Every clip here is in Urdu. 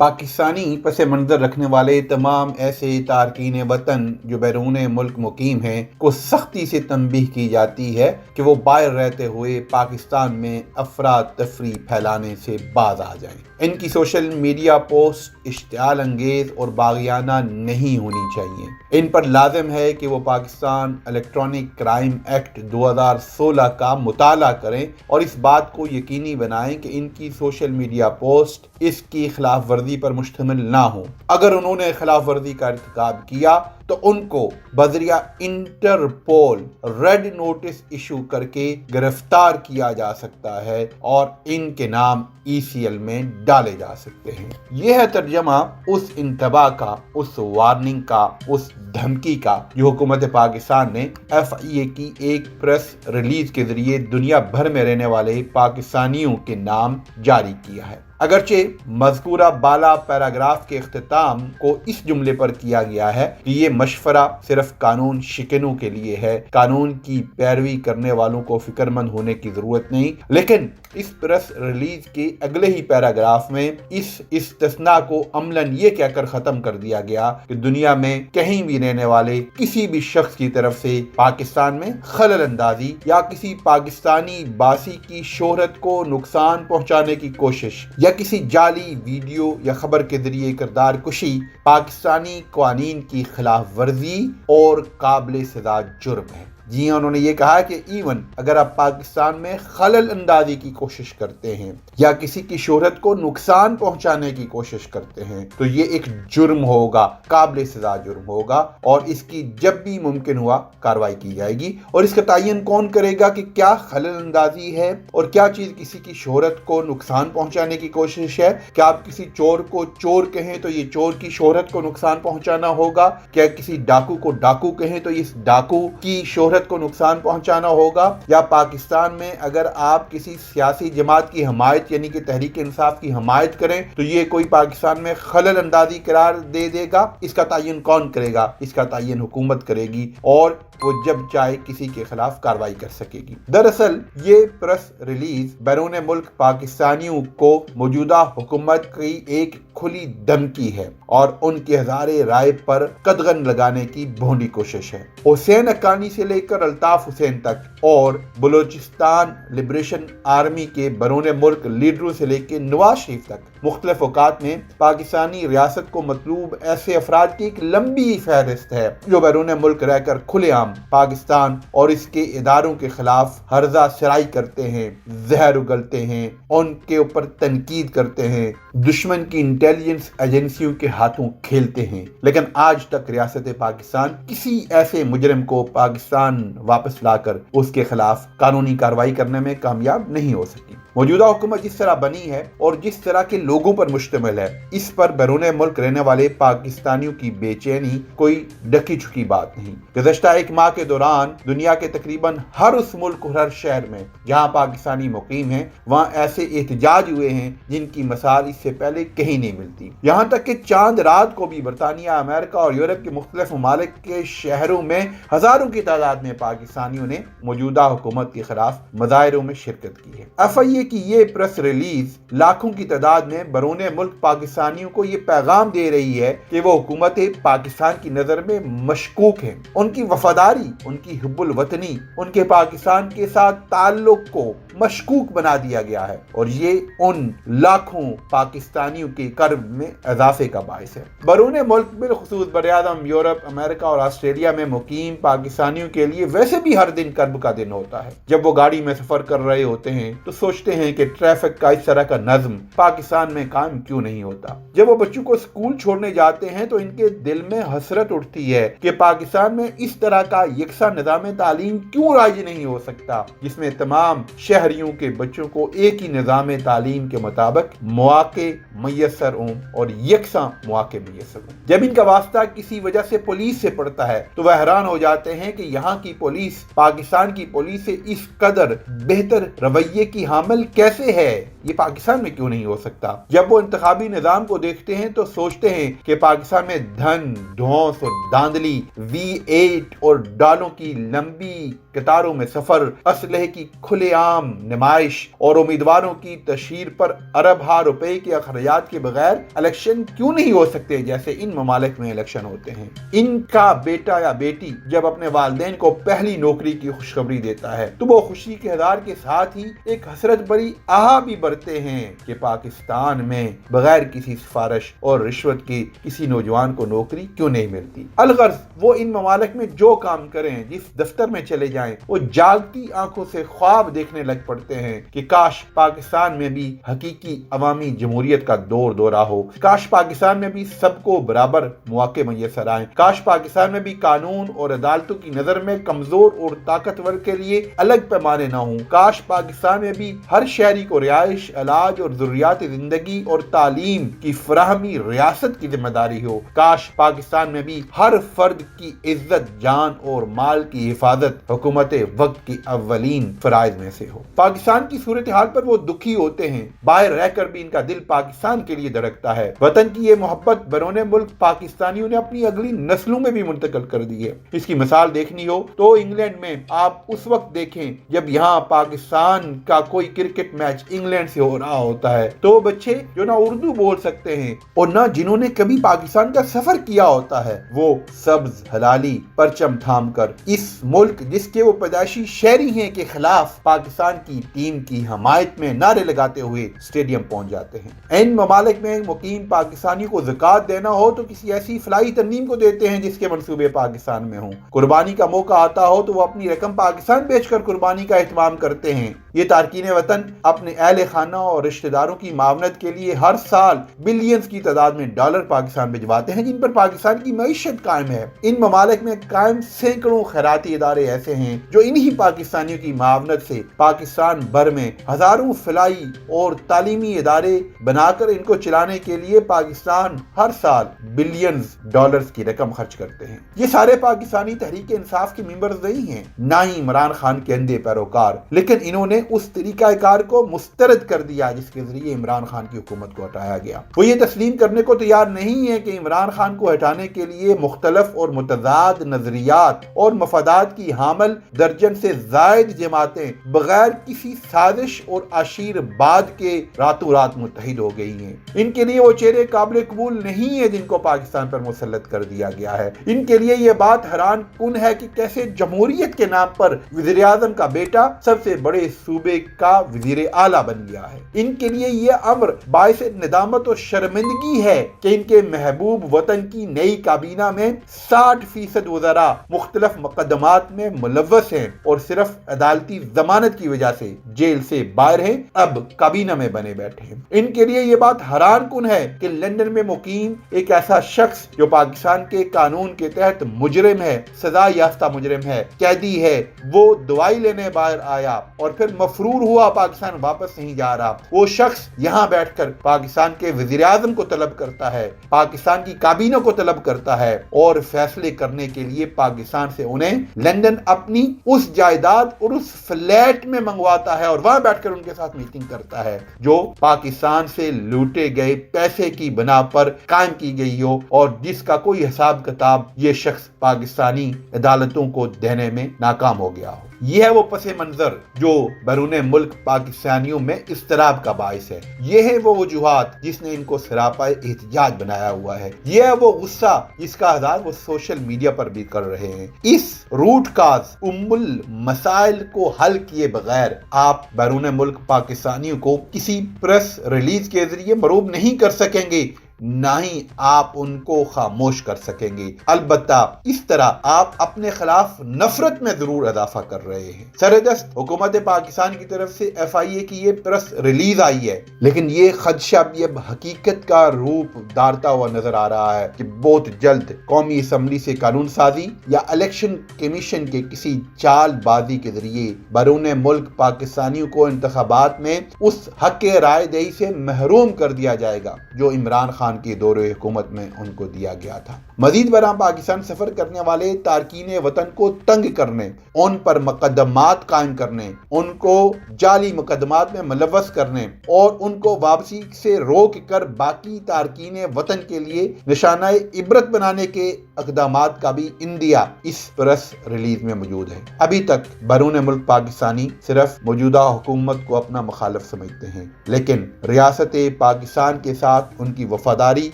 پاکستانی پس منظر رکھنے والے تمام ایسے تارکین وطن جو بیرون ملک مقیم ہیں کو سختی سے تنبیہ کی جاتی ہے کہ وہ باہر رہتے ہوئے پاکستان میں افراتفری پھیلانے سے باز آ جائیں۔ ان کی سوشل میڈیا پوسٹ اشتعال انگیز اور باغیانہ نہیں ہونی چاہیے۔ ان پر لازم ہے کہ وہ پاکستان الیکٹرانک کرائم ایکٹ 2016 کا مطالعہ کریں اور اس بات کو یقینی بنائیں کہ ان کی سوشل میڈیا پوسٹ اس کی خلاف ورزی پر مشتمل نہ ہو۔ اگر انہوں نے خلاف ورزی کا ارتکاب کیا تو ان کو بذریعہ انٹرپول ریڈ نوٹس ایشو کر کے گرفتار کیا جا سکتا ہے اور ان کے نام ECL میں ڈالے جا سکتے ہیں۔ یہ ہے ترجمہ اس انتباہ کا، اس وارننگ کا، اس دھمکی کا جو حکومت پاکستان نے FIA کی ایک پریس ریلیز کے ذریعے دنیا بھر میں رہنے والے پاکستانیوں کے نام جاری کیا ہے۔ اگرچہ مذکورہ بالا پیراگراف کے اختتام کو اس جملے پر کیا گیا ہے کہ یہ مشورہ صرف قانون شکنوں کے لیے ہے، قانون کی پیروی کرنے والوں کو فکر مند ہونے کی ضرورت نہیں، لیکن اس پریس ریلیز کے اگلے ہی پیراگراف میں اس استثناء کو عملاً یہ کہہ کر ختم کر دیا گیا کہ دنیا میں کہیں بھی رہنے والے کسی بھی شخص کی طرف سے پاکستان میں خلل اندازی یا کسی پاکستانی باسی کی شہرت کو نقصان پہنچانے کی کوشش یا کسی جعلی ویڈیو یا خبر کے ذریعے کردار کشی پاکستانی قوانین کی خلاف ورزی اور قابل سزا جرم ہے۔ جی ہاں، انہوں نے یہ کہا کہ ایون اگر آپ پاکستان میں خلل اندازی کی کوشش کرتے ہیں یا کسی کی شہرت کو نقصان پہنچانے کی کوشش کرتے ہیں تو یہ ایک جرم ہوگا، قابل سزا جرم ہوگا، اور اس کی جب بھی ممکن ہوا کارروائی کی جائے گی۔ اور اس کا تعین کون کرے گا کہ کیا خلل اندازی ہے اور کیا چیز کسی کی شہرت کو نقصان پہنچانے کی کوشش ہے؟ کیا آپ کسی چور کو چور کہیں تو یہ چور کی شہرت کو نقصان پہنچانا ہوگا؟ کیا کسی ڈاکو کو ڈاکو کہیں تو اس ڈاکو کی شہرت کو نقصان پہنچانا ہوگا؟ یا پاکستان میں اگر آپ کسی سیاسی جماعت کی حمایت یعنی کہ تحریک انصاف کی حمایت کریں تو یہ کوئی پاکستان میں خلل اندازی قرار دے گا؟ اس کا تعین کون کرے گا؟ اس کا تعین حکومت کرے گی اور وہ جب چاہے کسی کے خلاف کارروائی کر سکے گی۔ دراصل یہ پریس ریلیز بیرون ملک پاکستانیوں کو موجودہ حکومت کی ایک کھلی دھمکی ہے اور ان کے ہزارے رائے پر قدغن لگانے کی بھونڈی کوشش ہے۔ حسین حقانی سے لے کر الطاف حسین تک اور بلوچستان لبریشن آرمی کے بیرون ملک لیڈروں سے لے کے نواز شریف تک مختلف اوقات میں پاکستانی ریاست کو مطلوب ایسے افراد کی ایک لمبی فہرست ہے جو بیرون ملک رہ کر کھلے عام پاکستان اور اس کے اداروں کے خلاف ہرزہ سرائی کرتے ہیں، زہر اگلتے ہیں، ان کے اوپر تنقید کرتے ہیں، دشمن کی انٹیلیجنس ایجنسیوں کے ہاتھوں کھیلتے ہیں، لیکن آج تک ریاست پاکستان کسی ایسے مجرم کو پاکستان واپس لا کر اس کے خلاف قانونی کارروائی کرنے میں کامیاب نہیں ہو سکی۔ موجودہ حکومت جس طرح بنی ہے اور جس طرح کے لوگوں پر مشتمل ہے، اس پر بیرون ملک رہنے والے پاکستانیوں کی بے چینی کوئی ڈکی چھکی بات نہیں۔ گزشتہ ایک ماہ کے دوران دنیا کے تقریباً ہر اس ملک اور ہر شہر میں جہاں پاکستانی مقیم ہیں وہاں ایسے احتجاج ہوئے ہیں جن کی مثال اس سے پہلے کہیں نہیں ملتی۔ یہاں تک کہ چاند رات کو بھی برطانیہ، امریکہ اور یورپ کے مختلف ممالک کے شہروں میں ہزاروں کی تعداد میں پاکستانیوں نے موجودہ حکومت کے خلاف مظاہروں میں شرکت کی ہے۔ FIA کی یہ پریس ریلیز لاکھوں کی تعداد میں بیرون ملک پاکستانیوں کو یہ پیغام دے رہی ہے کہ وہ حکومت پاکستان کی نظر میں مشکوک ہیں، ان کی وفاداری، ان کی حب الوطنی، ان کے پاکستان کے ساتھ تعلق کو مشکوک بنا دیا گیا ہے اور یہ ان لاکھوں پاکستانیوں کے کرب میں اضافے کا باعث ہے۔ بیرون ملک بالخصوص براعظم یورپ، امریکہ اور آسٹریلیا میں مقیم پاکستانیوں کے لیے ویسے بھی ہر دن کرب کا دن ہوتا ہے۔ جب وہ گاڑی میں سفر کر رہے ہوتے ہیں تو سوچتے ہیں کہ ٹریفک کا اس طرح کا نظم پاکستان میں قائم کیوں نہیں ہوتا۔ جب وہ بچوں کو اسکول چھوڑنے جاتے ہیں تو ان کے دل میں حسرت اٹھتی ہے کہ پاکستان میں اس طرح کا یکساں نظام تعلیم کیوں رائج نہیں ہو سکتا جس میں تمام شہریوں کے بچوں کو ایک ہی نظام تعلیم کے مطابق مواقع میسر ہوں اور یکساں مواقع میسر ہوں۔ جب ان کا واسطہ کسی وجہ سے پولیس سے پڑتا ہے تو وہ حیران ہو جاتے ہیں کہ یہاں کی پولیس پاکستان کی پولیس سے اس قدر بہتر رویے کی حامل کیسے ہے، یہ پاکستان میں کیوں نہیں ہو سکتا۔ جب وہ انتخابی نظام کو دیکھتے ہیں تو سوچتے ہیں کہ پاکستان میں دھن، ڈھونس اور داندلی، V8 اور ڈالوں کی لمبی قطاروں میں سفر، اسلحے کی کھلے عام نمائش اور امیدواروں کی تشہیر پر ارب ہا روپے کے کے اخراجات کے بغیر الیکشن کیوں نہیں ہو سکتے جیسے ان ممالک میں الیکشن ہوتے ہیں۔ ان کا بیٹا یا بیٹی جب اپنے والدین کو پہلی نوکری کی خوشخبری دیتا ہے تو وہ خوشی کے اظہار کے ساتھ ہی ایک حسرت بھری آہا بھی بھرتے ہیں کہ پاکستان میں بغیر کسی سفارش اور رشوت کے کسی نوجوان کو نوکری کیوں نہیں ملتی۔ الغرض وہ ان ممالک میں جو کام کریں، جس دفتر میں چلے جائیں، وہ جاگتی آنکھوں سے خواب دیکھنے لگ پڑتے ہیں کہ کاش پاکستان میں بھی حقیقی عوامی جمہوریت کا دورہ ہو، کاش پاکستان میں بھی سب کو برابر مواقع میسر آئیں، کاش پاکستان میں بھی قانون اور عدالتوں کی نظر میں کمزور اور طاقتور کے لیے الگ پیمانے نہ ہوں، کاش پاکستان میں بھی ہر شہری کو رہائش، علاج اور ضروریات زندگی اور تعلیم کی فراہمی ریاست کی ذمہ داری ہو، کاش پاکستان میں بھی ہر فرد کی عزت، جان اور مال کی حفاظت حکومت وقت کی اولین فرائض میں سے ہو۔ پاکستان کی صورتحال پر وہ دکھی ہوتے ہیں، باہر رہ کر بھی ان کا دل پاکستان کے لیے دھڑکتا ہے۔ وطن کی یہ محبت بیرون ملک پاکستانیوں نے اپنی اگلی نسلوں میں بھی منتقل کر دی ہے۔ اس کی مثال دیکھنی ہو تو انگلینڈ میں آپ اس وقت دیکھیں جب یہاں پاکستان کا کوئی کرکٹ میچ انگلینڈ سے ہو رہا ہوتا ہے تو بچے جو نہ اردو بول سکتے ہیں اور نہ جنہوں نے کبھی پاکستان کا سفر کیا ہوتا ہے، وہ سبز ہلالی پرچم تھام کر اس ملک جس کے وہ پیدائشی شہری ہیں کے خلاف پاکستان کی ٹیم کی حمایت میں نعرے لگاتے ہوئے اسٹیڈیم پہنچ جاتے ہیں۔ ان ممالک میں مقیم پاکستانیوں کو زکوٰۃ دینا ہو تو کسی ایسی فلاحی ترمیم کو دیتے ہیں جس کے منصوبے پاکستان میں ہوں، قربانی کا موقع آتا ہو تو وہ اپنی رقم پاکستان بیچ کر قربانی کا اہتمام کرتے ہیں۔ یہ تارکین وطن اپنے اہل خانہ اور رشتہ داروں کی معاونت کے لیے ہر سال بلینز کی تعداد میں ڈالر پاکستان بھجواتے ہیں جن پر پاکستان کی معیشت قائم ہے۔ ان ممالک میں قائم سینکڑوں خیراتی ادارے ایسے ہیں جو انہی پاکستانیوں کی معاونت سے پاکستان بھر میں ہزاروں فلاحی اور تعلیمی ادارے بنا کر ان کو چلانے کے لیے پاکستان ہر سال بلینز ڈالرز کی رقم خرچ کرتے ہیں۔ یہ سارے پاکستانی تحریک انصاف کے ممبرز نہیں ہیں، نہ ہی عمران خان کے اندھے پیروکار، لیکن انہوں نے اس طریقہ کار کو مسترد کر دیا جس کے ذریعے عمران خان کی حکومت کو ہٹایا گیا۔ وہ یہ تسلیم کرنے کو تیار نہیں ہے کہ عمران خان کو ہٹانے کے لیے مختلف اور متضاد نظریات اور مفادات کی حامل درجن سے زائد جماعتیں بغیر کسی سازش اور آشیرواد کے راتوں رات متحد ہو گئی ہیں۔ ان کے لیے وہ چہرے قابل قبول نہیں ہیں جن کو پاکستان پر مسلط کر دیا گیا ہے۔ ان کے لیے یہ بات حیران کن ہے کہ کیسے جمہوریت کے نام پر وزیر اعظم کا بیٹا سب سے بڑے صوبے کا وزیر اعلیٰ بن گیا ہے۔ ان کے لیے یہ امر باعث ندامت اور شرمندگی ہے کہ ان کے محبوب وطن کی نئی کابینہ میں 60% وزراء مختلف مقدمات میں ملوث ہیں اور صرف عدالتی ضمانت کی وجہ سے جیل سے باہر ہیں، اب کابینہ میں بنے بیٹھے ہیں۔ ان کے لیے یہ بات حیران کن ہے کہ لندن میں مقیم ایک ایسا شخص جو پاکستان کے قانون کے تحت مجرم ہے، سزا یافتہ مجرم ہے، قیدی ہے، وہ دوائی لینے باہر آیا اور پھر مفرور ہوا، پاکستان واپس نہیں جا رہا۔ وہ شخص یہاں بیٹھ کر پاکستان کے وزیر اعظم کو طلب کرتا ہے، پاکستان کی کابینہ کو طلب کرتا ہے اور فیصلے کرنے کے لیے پاکستان سے انہیں لندن اپنی اس جائیداد اور اس فلیٹ میں منگواتا ہے اور وہاں بیٹھ کر ان کے ساتھ میٹنگ کرتا ہے جو پاکستان سے لوٹے گئے پیسے کی بنا پر قائم کی گئی ہو اور جس کا کوئی حساب کتاب یہ شخص پاکستانی عدالتوں کو دینے میں ناکام ہو گیا ہو۔ یہ ہے وہ پس منظر جو بیرون ملک پاکستانیوں میں اضطراب کا باعث ہے۔ یہ ہے وہ وجوہات جس نے ان کو سراپا احتجاج بنایا ہوا ہے۔ یہ ہے وہ غصہ جس کا اظہار وہ سوشل میڈیا پر بھی کر رہے ہیں۔ اس روٹ کاز المسائل کو حل کیے بغیر آپ بیرون ملک پاکستانیوں کو کسی پریس ریلیز کے ذریعے مروب نہیں کر سکیں گے، نہ ہی آپ ان کو خاموش کر سکیں گے۔ البتہ اس طرح آپ اپنے خلاف نفرت میں ضرور اضافہ کر رہے ہیں۔ سردست حکومت پاکستان کی طرف سے FIA کی یہ پریس ریلیز آئی ہے، لیکن یہ خدشہ بھی اب حقیقت کا روپ دھارتا ہوا نظر آ رہا ہے کہ بہت جلد قومی اسمبلی سے قانون سازی یا الیکشن کمیشن کے کسی چال بازی کے ذریعے بیرون ملک پاکستانیوں کو انتخابات میں اس حق رائے دہی سے محروم کر دیا جائے گا جو عمران خان کی دور حکومت میں ان کو دیا گیا تھا۔ مزید برآں پاکستان سفر کرنے والے تارکین وطن کو تنگ کرنے، ان پر مقدمات قائم کرنے، ان کو جعلی مقدمات میں ملوث کرنے اور ان کو واپسی سے روک کر باقی تارکین وطن کے لیے نشانہ عبرت بنانے کے اقدامات کا بھی اندیا اس پریس ریلیز میں موجود ہے۔ ابھی تک بیرون ملک پاکستانی صرف موجودہ حکومت کو اپنا مخالف سمجھتے ہیں، لیکن ریاست پاکستان کے ساتھ ان کی وفاداری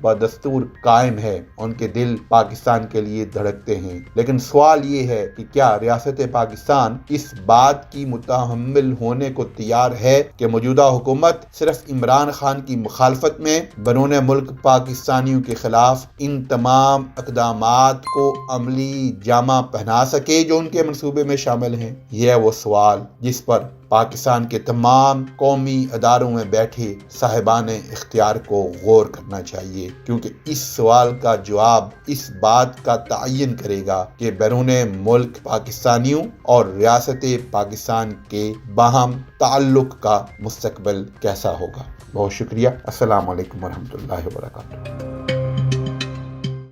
بدستور قائم ہے، ان کے دل پاکستان کے لیے دھڑکتے ہیں۔ لیکن سوال یہ ہے کہ کیا ریاست پاکستان اس بات کی متحمل ہونے کو تیار ہے کہ موجودہ حکومت صرف عمران خان کی مخالفت میں بیرون ملک پاکستانیوں کے خلاف ان تمام اقدامات کو عملی جامہ پہنا سکے جو ان کے منصوبے میں شامل ہیں؟ یہ ہے وہ سوال جس پر پاکستان کے تمام قومی اداروں میں بیٹھے صاحبان اختیار کو غور کرنا چاہیے، کیونکہ اس سوال کا جواب اس بات کا تعین کرے گا کہ بیرون ملک پاکستانیوں اور ریاست پاکستان کے باہم تعلق کا مستقبل کیسا ہوگا۔ بہت شکریہ۔ السلام علیکم ورحمۃ اللہ وبرکاتہ۔